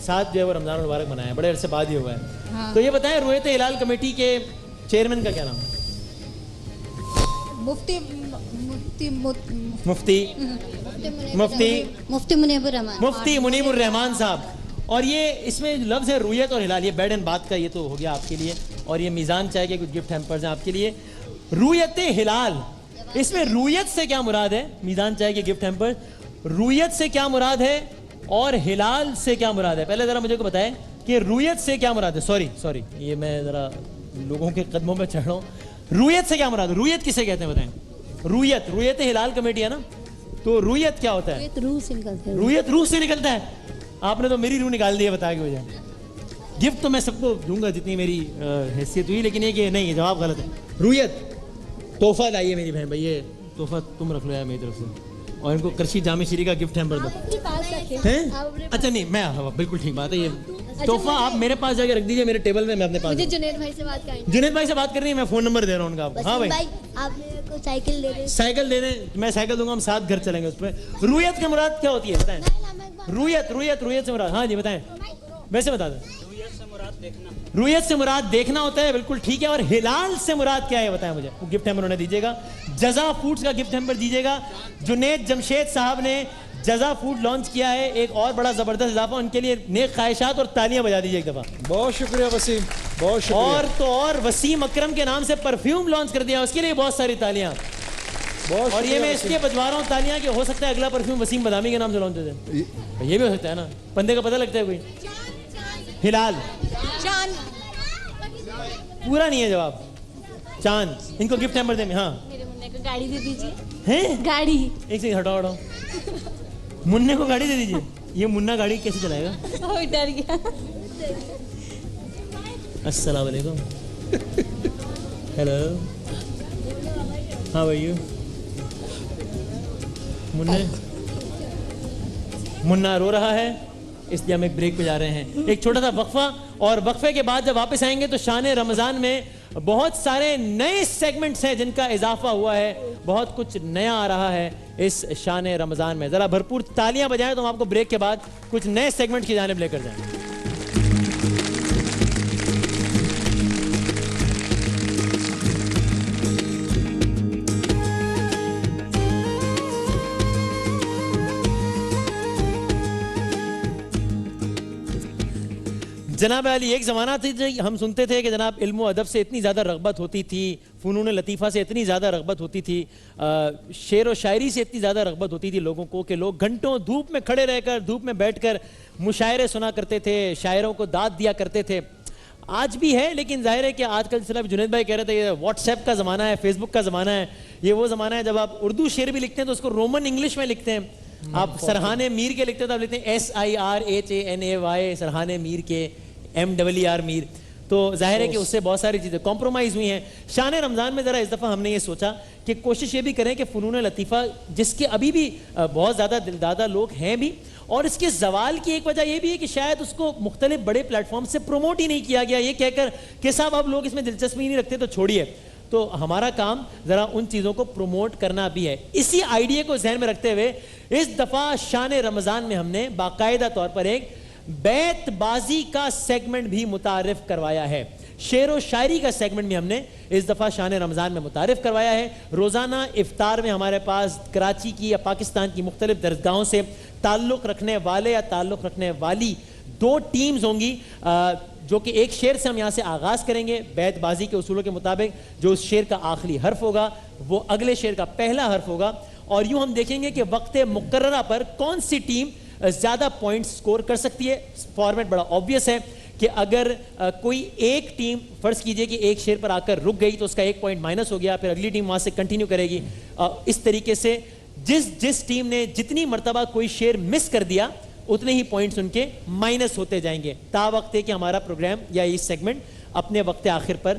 साथ जो है वो रमजान मुबारक मनाया है, बड़े अरसे बाद ही हुआ है। हाँ। तो ये बताएं रुयत हिलाल कमेटी के चेयरमैन का क्या नाम है? मुफ्ती मुनीबुर रहमान साहब। और ये इसमें लफ्ज़ है रुयत और हिलाल, ये बैड एंड बात का ये तो हो गया आपके लिए। और ये मीज़ान चाय के कुछ गिफ्ट हैम्पर्स हैं आपके लिए। रुयत हिलाल, इसमें रुयत से क्या मुराद है? मीज़ान चाय के गिफ्ट हैम्पर्स, रुयत से क्या मुराद है और हिलाल से क्या मुराद है? पहले ज़रा मुझे को बताएं कि रुयत से क्या मुराद है। सॉरी ये मैं ज़रा लोगों के कदमों में चढ़ रहा हूँ। रुयत से क्या मुराद है? रुयत किसे कहते हैं बताएं? रुयत हिलाल कमेटी है ना, तो रुयत क्या होता है? रुयत रूह से निकलता है। आपने तो मेरी रूह निकाल दी है बता के वजह। गिफ्ट तो मैं सबको दूंगा जितनी मेरी हैसियत हुई, लेकिन ये कि नहीं, ये जवाब गलत है। रुयत तोहफा लाइए मेरी बहन भाई, ये तोहफा तुम रख लो यार मेरी तरफ से। और इनको करशी जामे शीरी का गिफ्ट हैम्पर दो। हैं? अच्छा नहीं, मैं बिल्कुल ठीक बात है। ये तोहफा आप मेरे पास जाके रख दीजिए मेरे टेबल में, मैं अपने पास। जुनैद भाई से बात करें। जुनैद भाई से बात करनी है, मैं फ़ोन नंबर दे रहा हूँ उनका आपको। हाँ भाई, आप मेरे को साइकिल दे दें। साइकिल दे दें, मैं साइकिल दूंगा, हम साथ घर चलेंगे उस पर। रुयत की मुराद क्या होती है बताएं? रुयत से मुराद, हाँ जी बताएं, वैसे बता दें। रुयत से मुराद देखना होता है, बिल्कुल ठीक है। और हिलाल से मुराद क्या है बताएं मुझे। गिफ्ट हैम्पर उन्हें दीजिएगा, जजा फूड्स का गिफ्ट हैम्पर दीजिएगा। जुनैद जमशेद साहब ने जजा फूड लॉन्च किया है, एक और बड़ा जबरदस्त इजाफा, उनके लिए नेक ख्वाहिशात और तालियां बजा दीजिए एक दफा। बहुत शुक्रिया वसीम, बहुत शुक्रिया। और तो और वसीम अकरम के नाम से परफ्यूम लॉन्च कर दिया, उसके लिए बहुत सारी तालियां। और ये मैं इसलिए बजवा रहा हूँ तालियां कि हो सकता है अगला परफ्यूम वसीम बदामी के नाम से लॉन्च हो जाए, ये भी हो सकता है ना, बंदे का पता लगता है कोई। हिलाल चांद पूरा नहीं है जवाब, चांद। इनको गिफ्ट हैम्पर दें। हाँ मेरे मुन्ने को गाड़ी दे दीजिए। हैं? गाड़ी। एक सेकंड हटाओ। मुन्ने को गाड़ी दे दीजिए। ये मुन्ना गाड़ी कैसे चलाएगा? ओह डर गया। अस्सलाम वालेकुम। हेलो, हाँ भैया। मुन्ना रो रहा है, इसलिए हम एक ब्रेक पे जा रहे हैं, एक छोटा सा वक्फा। और वक्फे के बाद जब वापस आएंगे तो शान रमज़ान में बहुत सारे नए सेगमेंट्स हैं जिनका इजाफा हुआ है, बहुत कुछ नया आ रहा है इस शान रमज़ान में। ज़रा भरपूर तालियां बजाएं तो हम आपको ब्रेक के बाद कुछ नए सेगमेंट की जानिब लेकर जाएंगे। जनाब अली, एक ज़माना थी हम सुनते थे कि जनाब इल्म अदब से इतनी ज़्यादा रग़बत होती थी, फ़नून लतीफ़ा से इतनी ज़्यादा रग़बत होती थी, शेर व शायरी से इतनी ज़्यादा रग़बत होती थी लोगों को कि लोग घंटों धूप में खड़े रहकर, धूप में बैठकर मुशायरे सुना करते थे, शायरों को दाद दिया करते थे। आज भी है, लेकिन जाहिर है कि आजकल जैसे जुनैद भाई कह रहे थे, ये व्हाट्सएप का ज़माना है, फेसबुक का ज़माना है। ये वो ज़माना है जब आप उर्दू शेर भी लिखते हैं तो उसको रोमन इंग्लिश में लिखते हैं। आप सरहाने मीर के लिखते हैं तो आप लिखते हैं SIRHANAY, सरहाने मीर के, MER मीर। तो जाहिर है कि उससे बहुत सारी चीज़ें कॉम्प्रोमाइज़ हुई हैं। शान रमज़ान में ज़रा इस दफ़ा हमने ये सोचा कि कोशिश ये भी करें कि फ़नून लतीफ़ा जिसके अभी भी बहुत ज़्यादा दिलदादा लोग हैं भी, और इसके जवाल की एक वजह यह भी है कि शायद उसको मुख्तलिफ बड़े प्लेटफॉर्म से प्रमोट ही नहीं किया गया, ये कहकर कि साहब अब लोग इसमें दिलचस्पी नहीं रखते तो छोड़िए। तो हमारा काम ज़रा उन चीज़ों को प्रमोट करना भी है। इसी आइडिया को जहन में रखते हुए इस दफ़ा शान रमज़ान में हमने बाकायदा तौर पर एक बैतबाजी का सेगमेंट भी मुतारिफ करवाया है। शेर व शायरी का सेगमेंट भी हमने इस दफ़ा शान रमज़ान में मुतारिफ करवाया है। रोज़ाना इफ्तार में हमारे पास कराची की या पाकिस्तान की मुख्तलिफ दरगाहों से ताल्लुक़ रखने वाले या ताल्लुक़ रखने वाली 2 टीम्स होंगी, जो कि एक शेर से हम यहाँ से आगाज़ करेंगे बैतबाजी के उसूलों के मुताबिक। जो उस शेर का आखिरी हर्फ होगा वो अगले शेर का पहला हर्फ होगा, और यूँ हम देखेंगे कि वक्त मुकर्ररा पर कौन सी टीम ज़्यादा पॉइंट्स स्कोर कर सकती है। फॉर्मेट बड़ा ऑब्वियस है कि अगर कोई एक टीम फ़र्ज़ कीजिए कि एक शेर पर आकर रुक गई तो उसका 1 पॉइंट माइनस हो गया, फिर अगली टीम वहाँ से कंटिन्यू करेगी। इस तरीके से जिस टीम ने जितनी मरतबा कोई शेर मिस कर दिया उतने ही पॉइंट्स उनके माइनस होते जाएंगे, ता वक्त है कि हमारा प्रोग्राम या ये सेगमेंट अपने वक्त आखिर पर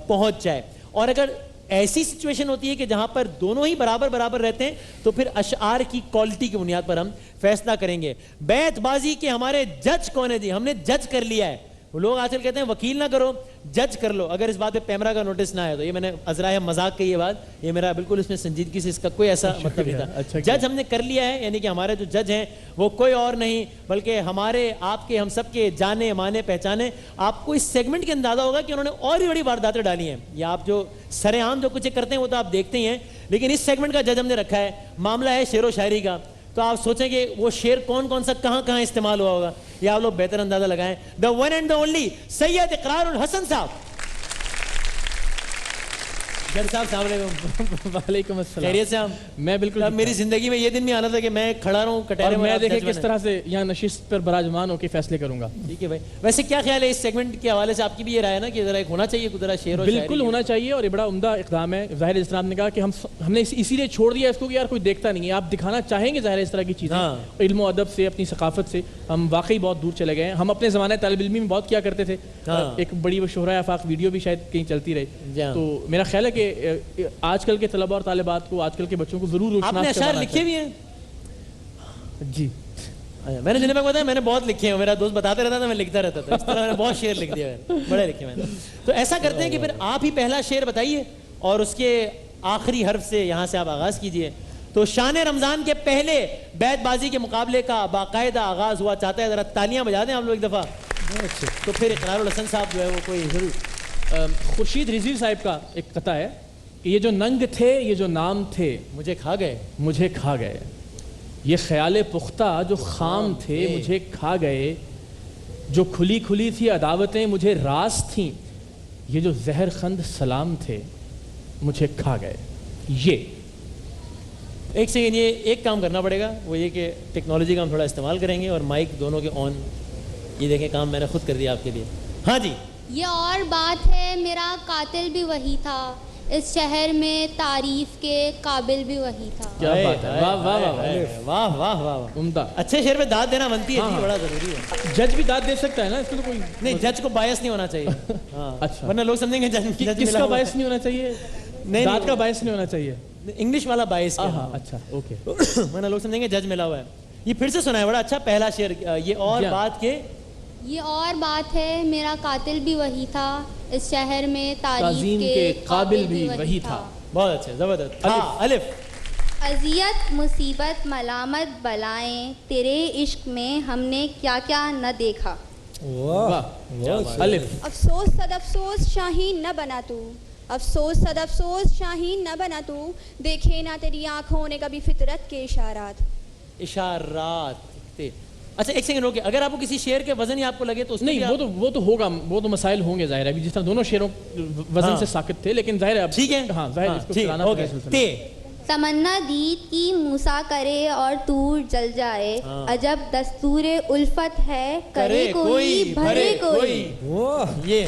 पहुंच जाए। और अगर ऐसी सिचुएशन होती है कि जहां पर दोनों ही बराबर बराबर रहते हैं तो फिर अशआर की क्वालिटी की बुनियाद पर हम फैसला करेंगे। बैतबाजी के हमारे जज कौन है जी? हमने जज कर लिया है। वो लोग आजकल कहते हैं वकील ना करो, जज कर लो। अगर इस बात पे पैमरा का नोटिस ना आया तो ये मैंने अजरा मजाक की ये बात, ये मेरा बिल्कुल इसमें संजीदगी से इसका कोई ऐसा मतलब नहीं था। अच्छा, जज हमने कर लिया है, यानी कि हमारे जो जज हैं वो कोई और नहीं बल्कि हमारे आपके हम सब के जाने माने पहचाने। आपको इस सेगमेंट के अंदाजा होगा कि उन्होंने और भी बड़ी वारदातें डाली हैं, या आप जो सरेआम जो कुछ करते हैं वो तो आप देखते ही हैं, लेकिन इस सेगमेंट का जज हमने रखा है। मामला है शेर व शायरी का, तो आप सोचेंगे वो शेर कौन कौन सा कहां कहां इस्तेमाल हुआ होगा, या आप लोग बेहतर अंदाजा लगाएं। The one and the only Syed Ikrarul Hasan साहब। जज साहब वालेकुम अस्सलाम। खैरियत से हम? मैं बिल्कुल। अब मेरी जिंदगी में ये दिन भी आना था कि मैं खड़ा रहूं कटहरे में, मैं देखे किस तरह से यहाँ नशिस्त पर बराजमान होकर फैसले करूंगा। ठीक है भाई, वैसे क्या ख्याल है इस सेगमेंट के हवाले से? आपकी भी ये राय है ना कि जरा एक होना चाहिए कुछ शेर और बिल्कुल होना चाहिए, और ये बड़ा उम्दा इक़दाम है। ज़ाहिर इस्लाम ने कहा कि हमने इसीलिए छोड़ दिया इसको कि यार कोई देखता नहीं है, आप दिखाना चाहेंगे ज़ाहिर इस तरह की चीज़ें इल्म अदब से, अपनी सकाफत से हम वाकई बहुत दूर चले गए हैं। हम अपने ज़माने तालिब इल्मी में बहुत किया करते थे, एक बड़ी वो शोहरा आफाक वीडियो भी शायद कहीं चलती रही। तो मेरा ख्याल है कि आजकल के तलबा और तालिबात को, आजकल के बच्चों को जरूर आपने अशार लिखे भी हैं? जी मैंने जिन्हें मैं बताया मैंने बहुत लिखे हैं, मेरा दोस्त बताते रहता था, मैं लिखता रहता था। इस तरह मैंने बहुत शेर लिख दिया है, बड़े लिखे मैंने। तो ऐसा करते हैं कि फिर आप ही पहला शेर बताइए और उसके आखिरी हर्फ से यहाँ से आप आगाज कीजिए। तो शान रमजान के पहले बैतबाजी के मुकाबले का बाकायदा आगाज हुआ चाहता है, जरा तालियां बजा दें आप लोग एक दफा। तो फिर इकरारुल हसन साहब जो है वो कोई जरूर। खुर्शीद रिजवी साहब का एक कथा है कि ये जो नंग थे, ये जो नाम थे, मुझे खा गए, मुझे खा गए। ये ख्याले पुख्ता जो खाम थे, मुझे खा गए। जो खुली खुली थी अदावतें मुझे रास थीं, ये जो जहर खंद सलाम थे, मुझे खा गए। ये एक सेकेंड, ये एक काम करना पड़ेगा, वो ये कि टेक्नोलॉजी का हम थोड़ा इस्तेमाल करेंगे और माइक दोनों के ऑन। ये देखें काम मैंने खुद कर दिया आपके लिए। हाँ जी। ये और बात है, मेरा कातिल भी वही था, इस शहर में तारीफ के काबिल भी वही था। क्या बात है, वाह वाह वाह वाह वाह वाह, उम्दा। अच्छे शेर पे दाद देना बनती है, बड़ा जरूरी है। जज भी दाद दे सकता है ना, इसको तो कोई नहीं, जज को बायस नहीं होना चाहिए। हाँ, अच्छा, वरना लोग समझेंगे जज किसका बायस नहीं होना चाहिए? नहीं, दाद का बायस नहीं होना चाहिए, इंग्लिश वाला बायस। अच्छा ओके, वरना लोग समझेंगे जज मिला हुआ है। ये फिर से सुना है, बड़ा अच्छा पहला शेर। ये और बात के, ये और बात है, मेरा कातिल भी वही था, इस शहर में तारीफ के काबिल भी वही था। बहुत अच्छे, जबरदस्त। अलिफ। अजियत मुसीबत मलामत बलाएं, तेरे इश्क में हमने क्या क्या न देखा। वाह। अलिफ। अफसोस सद अफसोस शाहीन न बना तू, अफसोस सद अफसोस शाहीन न बना तू, देखे ना तेरी आंखों ने कभी फितरत के इशारात। इशारात। अच्छा एक सेकंड रोकिए, अगर आपको किसी शेर के वजन ही आपको लगे तो नहीं, वो तो होगा, वो तो मसाइल होंगे जाहिर है। अभी जिस तरह दोनों शेरों वजन से साकित थे, लेकिन जाहिर है ठीक है। हाँ जाहिर इसको चलाना पड़ेगा। तमन्ना दीद की मूसा करे और तूर जल जाए, अजब दस्तूरे उल्फत है, करे कोई भरे कोई। ये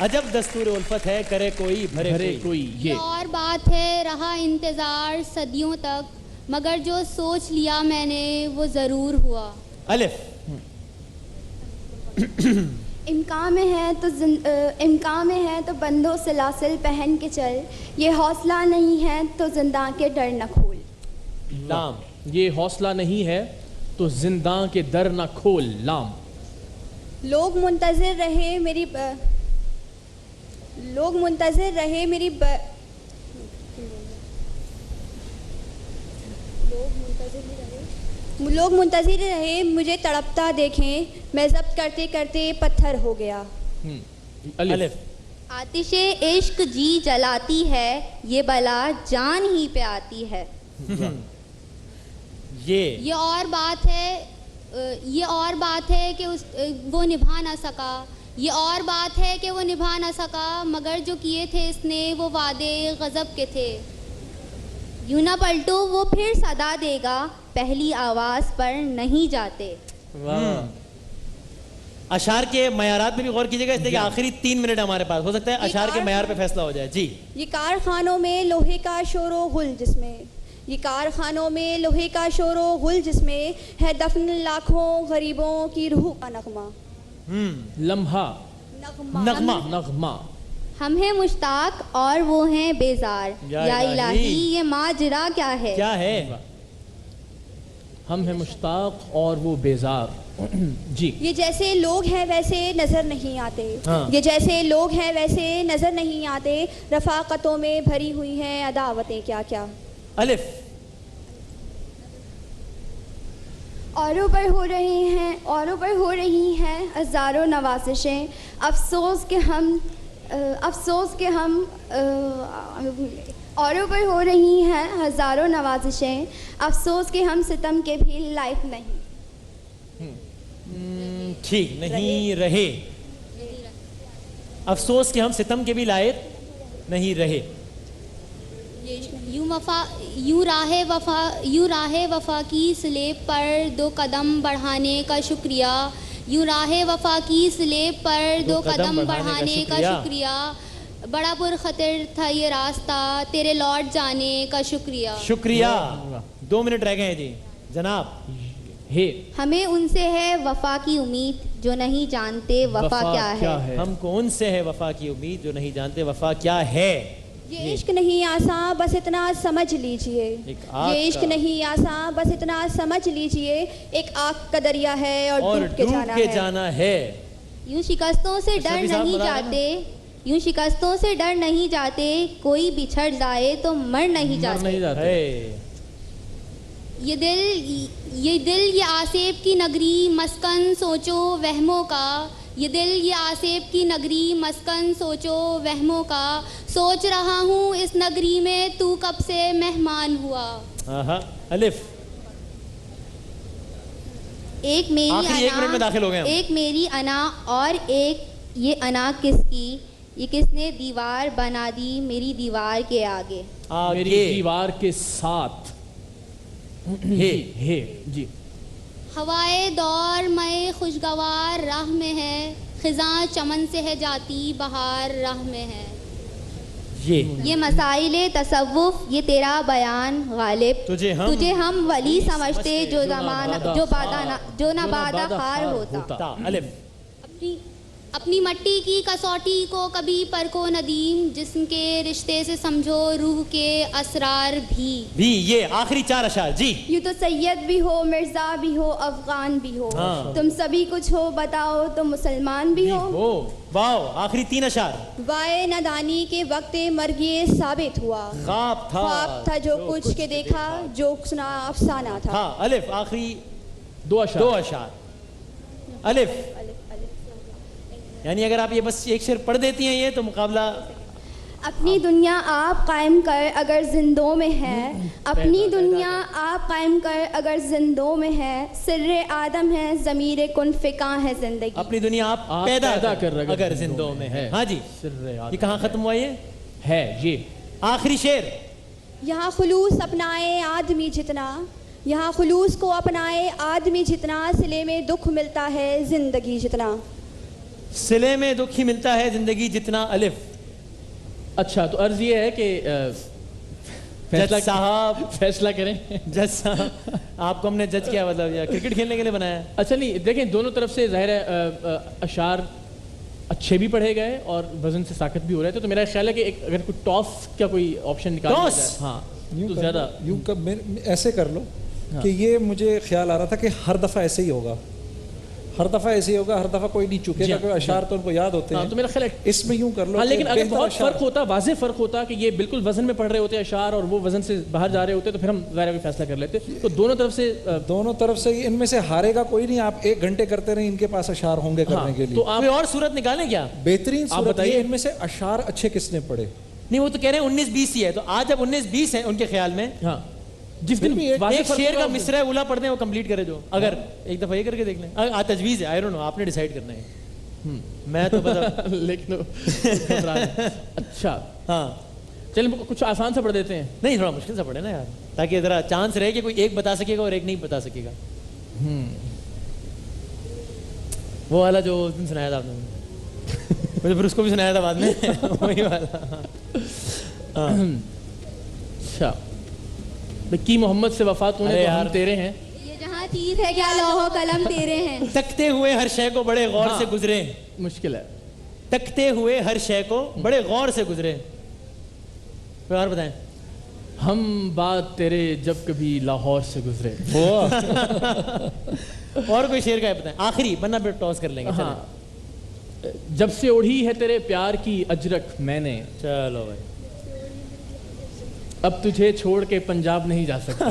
अजब दस्तूर उल्फत है, करे कोई भरे कोई। ये और बात है, रहा इंतजार सदियों तक, मगर जो सोच लिया मैंने वो जरूर हुआ। अलिफ। इम्कान में है तो बंदों सलासिल पहन के चल, ये हौसला नहीं है तो जिंदा के डर न खोल। लाम, ये हौसला नहीं है तो जिंदा के दर न खोल। लाम, लोग मुंतज़िर रहे मेरी लोग मुंतज़िर रहे मुझे तड़पता देखें, मैं ज़ब्त करते करते पत्थर हो गया। अलिफ, आतिशे इश्क जी जलाती है, ये बला जान ही पे आती है। ये और बात है कि वो निभा ना सका, ये और बात है कि वो निभा ना सका, मगर जो किए थे इसने वो वादे गज़ब के थे। यूं ना पलटो वो फिर सदा देगा, पहली आवाज़ पर नहीं जाते। अशार के मयारात में भी गौर कीजिएगा, इसलिए कि आखिरी 3 मिनट हमारे पास, हो सकता है अशार के मयार पे फैसला हो जाए। जी, ये कारखानों में लोहे का शोरो गुल जिसमें, ये कारखानों में लोहे का शोरो गुल जिसमें है दफन लाखों गरीबों की रूह का नगमा। लम्हा, नगमा। हम हैं मुश्ताक और वो हैं बेजार, या इलाही ये माजरा क्या है? क्या है? हम हैं मुश्ताक और वो बेजार। जी, ये जैसे लोग हैं वैसे नजर नहीं आते, हाँ। ये जैसे लोग हैं वैसे नजर नहीं आते, रफाकतों में भरी हुई हैं अदावतें क्या क्या। अलिफ, औरों पर हो रही हैं हज़ारों नवाज़िशें, अफसोस के हम औरों पर हो रही हैं हज़ारों नवाज़िशें, अफसोस के हम सितम के भी लायक नहीं। ठीक नहीं रहे, अफसोस के हम सितम के भी लायक नहीं रहे। यूं राहे वफा की स्लेब पर 2 कदम बढ़ाने का शुक्रिया, यूं राहे वफा की स्लेब पर 2 कदम बढ़ाने का शुक्रिया, बड़ा पुरखतर था ये रास्ता तेरे लौट जाने का शुक्रिया। शुक्रिया। 2 मिनट रह गए हैं जी जनाब। हे, हमें उनसे है वफा की उम्मीद जो नहीं जानते वफा क्या है। हमको उनसे है वफा की उम्मीद जो नहीं जानते वफा क्या है। ये इश्क नहीं आसान बस इतना समझ लीजिए, ये इश्क नहीं आसान बस इतना समझ लीजिए, एक आग का दरिया है और डूब के जाना है। यूं शिकस्तों से डर नहीं जाते, यूं शिकस्तों से डर नहीं जाते, कोई बिछड़ जाए तो मर नहीं जाते। ये दिल ये आसेब की नगरी मस्कन सोचो वहमों का, ये दिल ये आसेब की नगरी मस्कन सोचो वहमों का, सोच रहा हूँ इस नगरी में तू कब से मेहमान हुआ। अलिफ, एक मेरी अना और एक ये अना किसकी, ये किसने दीवार बना दी मेरी दीवार के आगे। मेरी दीवार के साथ। हे जी, हवाए दौर मई खुशगवार राह में है, खिज़ां चमन से है जाती बहार राह में है। ये मसाइले तसव्वुफ ये तेरा बयान गालिब, तुझे हम वली समझते जो नबादा खार होता। अपनी मट्टी की कसौटी को कभी परको नदीम, जिसके रिश्ते से समझो रूह के असरार भी। ये आखिरी 4 अशार जी। यूँ तो सैयद भी हो, मिर्जा भी हो, अफगान भी हो, तुम सभी कुछ हो बताओ तो मुसलमान भी हो। वाह, आखिरी 3 अशार। वाए नादानी के वक्त मर्गिए साबित हुआ, ख्वाब था जो कुछ के देखा, जो सुना अफसाना था। अलिफ, आखिरी 2 अशार। अलिफ, यानी अगर आप ये बस एक शेर पढ़ देती हैं ये तो मुकाबला। अपनी दुनिया आप कायम कर अगर जिंदों में है, अपनी दुनिया आप कायम कर अगर जिंदों में है, सिर्रे आदम है ज़मीरे कुन फिका है जिंदगी। अपनी दुनिया आप पैदा कर अगर जिंदों में है। हाँ जी, ये कहाँ खत्म हुआ? ये है ये आखिरी शेर। यहाँ खुलूस अपनाए आदमी जितना, यहाँ खुलूस को अपनाए आदमी जितना, सिले में दुख मिलता है जिंदगी जितना, सिले में दुख ही मिलता है जिंदगी जितना। अलिफ, अच्छा तो अर्ज ये है कि फैसला करें। जज साहब, आपको हमने जज किया मतलब या क्रिकेट खेलने के लिए बनाया है? अच्छा नहीं, देखें दोनों तरफ से ज़ाहिर है अशार अच्छे भी पढ़े गए और वजन से साकत भी हो रहे थे, तो मेरा ख्याल है कि एक अगर कोई टॉस का कोई ऑप्शन निकाल दिया जाए, हाँ तो ज़्यादा ऐसे कर लो कि ये मुझे ख्याल आ रहा था कि हर दफ़ा ऐसे ही होगा, हर दफ़ा ऐसे ही होगा, हर दफ़ा कोई नहीं चुकेगा, कोई अशार तो उनको याद होते हैं, तो मेरा ख्याल है इसमें यूं कर लो। हाँ, लेकिन अगर बहुत फ़र्क होता, वाज़े फ़र्क होता कि ये बिल्कुल वजन में पढ़ रहे होते अशार और वो वजन से बाहर जा रहे होते, तो फिर हम ज़ाहिर है फैसला कर लेते। तो दोनों तरफ से इनमें से हारेगा कोई नहीं। आप 1 घंटे करते रहे, इनके पास अशार होंगे करने के लिए। तो आप और सूरत निकालें क्या? बेहतरीन सूरत है। इनमें से अशार अच्छे किसने पढ़े? नहीं, वो तो कह रहे हैं 19-20 ही है, तो आज जब 19-20 है उनके ख्याल में, हाँ जिस दिन एक शेर का मिसरा उला पढ़ते हैं वो कंप्लीट करे जो, अगर एक दफा ये करके देख लें। तजवीज़ है, आई डोंट नो, आपने डिसाइड करना है। मैं तो पता लेकिन अच्छा हाँ चलिए कुछ आसान सा पढ़ देते हैं। नहीं, थोड़ा मुश्किल सा पढ़े ना यार, ताकि ज़रा चांस रहे कि कोई एक बता सकेगा और एक नहीं बता सकेगा। वो वाला जो उस दिन सुनाया था आपने, मुझे फिर उसको भी सुनाया था बाद में वही वाला। अच्छा, की मोहम्मद से वफा तूने तो हम तेरे हैं, ये जहाँ तीर है क्या लौहो कलम तेरे हैं। तकते हुए हर शय को बड़े गौर से गुजरे। मुश्किल है। तकते हुए हर शय को बड़े गौर से गुजरे। कोई और बताएं। हम बात तेरे जब कभी लाहौर से गुजरे। और कोई शेर का है बताएं, आखिरी, वरना फिर टॉस कर लेंगे। हाँ। जब से ओढ़ी है तेरे प्यार की अजरक मैंने, चलो भाई, अब तुझे छोड़ के पंजाब नहीं जा सकता।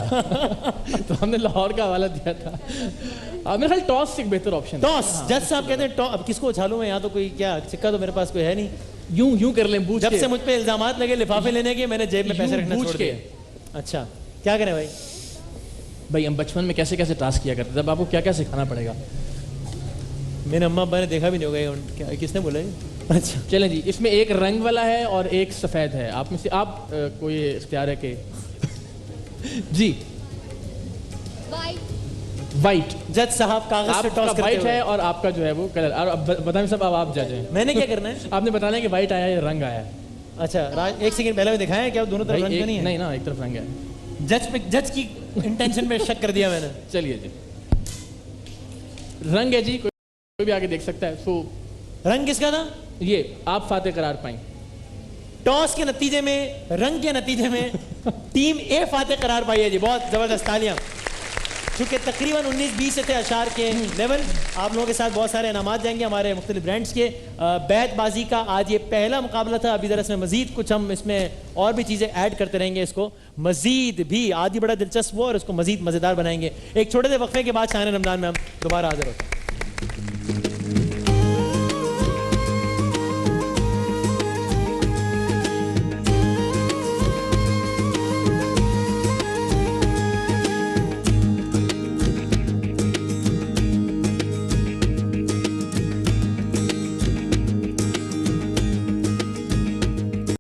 तो हमने लाहौर का हवाला दिया था। मेरे ख्याल टॉस एक बेहतर ऑप्शन। टॉस, जज साहब कहते हैं टॉस। अब किसको उछालूं मैं? यहाँ तो कोई क्या सिक्का तो मेरे पास कोई है नहीं। यूं कर लें बूझ जब के। से मुझ पे इल्जामात लगे लिफाफे लेने के, मैंने जेब में पैसे रखना छोड़ दिए। अच्छा, क्या करें भाई? भाई हम बचपन में कैसे कैसे टास्क किया करते थे, अब आपको क्या क्या सिखाना पड़ेगा? मेरे अम्मा अब्बा ने देखा भी नहीं होगा, किसने बोला? अच्छा चलें जी, इसमें एक रंग वाला है और एक सफ़ेद है। आप में से आप कोई इख्तियार है कि जी वाइट। जज साहब कागज से टॉस करते वाइट है और आपका जो है वो कलर। और अब बताएं साहब, अब आप जज हैं। मैंने क्या करना है? आपने बताना है कि वाइट आया या रंग आया। अच्छा, एक सेकंड पहले दिखाया है क्या दोनों तरफ रंग नहीं है? नहीं ना, एक तरफ रंग है। जज की इंटेंशन में शक कर दिया मैंने। चलिए जी, रंग है जी, कोई भी आगे देख सकता है। सो रंग किसका था? ये आप फातेह करार पाएं। टॉस के नतीजे में, रंग के नतीजे में टीम ए फातेह करार पाई है जी। बहुत जबरदस्त तालियां। चूंकि तकरीबन 19-20 से थे अशार के लेवल, आप लोगों के साथ बहुत सारे इनामात जाएंगे हमारे मुख्तलिफ ब्रांड्स के। बैतबाजी का आज ये पहला मुकाबला था। अभी दरअसल में मजीद कुछ हम इसमें और भी चीज़ें ऐड करते रहेंगे, इसको मजीद भी आज ही बड़ा दिलचस्प हुआ और इसको मजीद मज़ेदार बनाएंगे। एक छोटे से वक्फे के बाद शान रमज़ान में हम दोबारा हाजिर होते हैं।